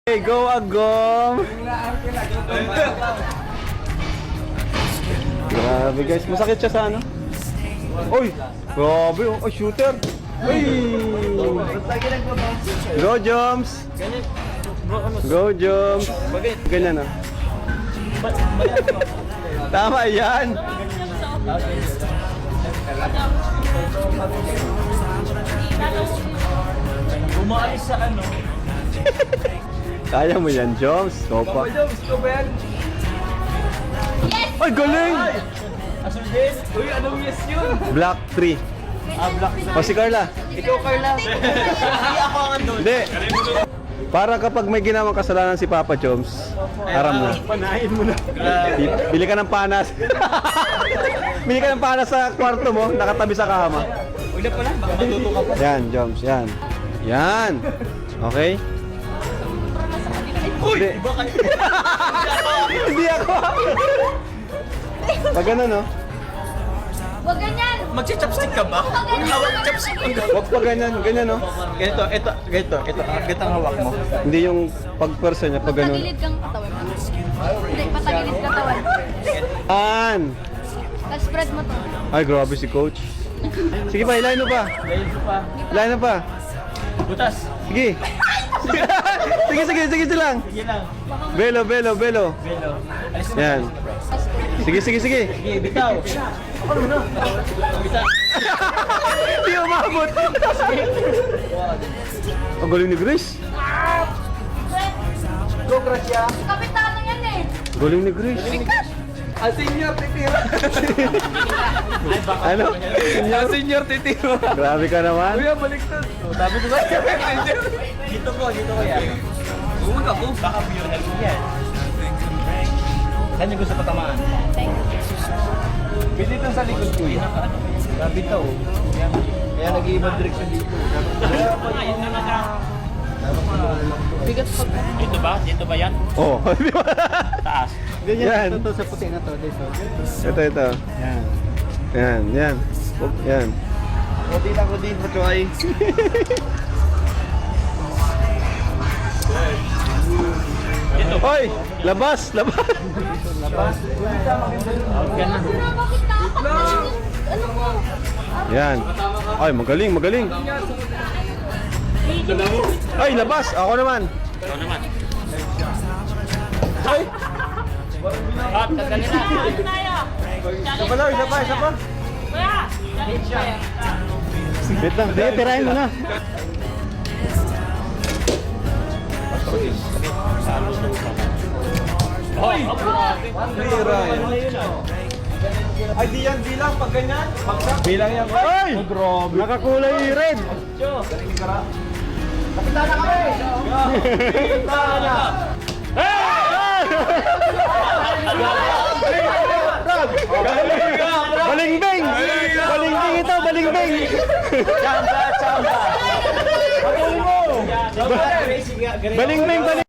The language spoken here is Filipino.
Hey, go Agom! Grabe guys, masakit siya sa ano? Uy! Grabe oh, oh shooter! Uy! Go Joms! Go Joms! Ganyan oh. Tama yan! Umaalis sa ano? Kaya mo yan, Joms. Sopa. Joms, ito ba yan? Ay, galing! Asul din? Uy, anong yes yun? Black 3. Black. O si Carla. Ikaw, Carla. Hindi ako ang andun. Hindi. Para kapag may ginawang kasalanan si Papa Joms, haram na. Panahin mo na. Bili ka ng panas. Bili ka ng panas sa kwarto mo, nakatabi sa kama. Ulit pa lang, baka matuto ka pa. Yan, Joms, yan. Yan. Okay? Uy! Hindi. Iba kayo. Hindi ako. Pag ganun, no? Huwag ganyan! Magsi-chopstick ka ba? Uy, hawak chopstick mo. Huwag pa ganyan, ganyan, no? Ganito ang hawak mo. Hindi yung pag-person niya, pag ganun. Patagilid kang katawan mo. Hindi, patagilid katawan. An! Tapos spread mo to. Ay, grabe si Coach. Sige pa, ilahin mo pa. Dahil ko pa. Ilahin mo pa. Butas. Sige. Sige lang. Sige lang. Belo. Belo. Alis mo. Yan. Sige. Sige, bitaw. Ako naman na. Bitaw. Hindi umabot. Ang galing ni Grace. Go, Gracia. Kapitano yan eh. Galing ni Grace. Ang senior, titira. Ano? Ang senior, titira. Grabe ka naman. Kuya, baliktad. Sabi ko ba? Dito ko yan. Huwag ako. Baka biyonal mo yan. Saan niyo gusto patamaan? Pwede ito sa likod ko yan. Sabi ito. Kaya nag-iibang direksyon dito. Bigat pag... Dito ba yan? Oh. Taas. Yan. Ito sa puti na to. Dito. Ito. Yan. Oh, yan. Puti lang ko dito, Choy. Hoy! Labas! Labas. Out ka na. Bakit nakakapagod? Ano mo? Yan. Ay, magaling. Ay, labas! Ako naman. Ikaw naman. Ay! Cut, tagal nila. Isa pa. Wait lang. Sige, tirahin mo na. Hoy! Ay, di yan bilang pag ganyan. Bilang yan. Ay! Nakakulay red. Kapitana kami! Kapitana! Balingbing! Balingbing ito, balingbing! Chamba! Patuloy mo! Balingbing!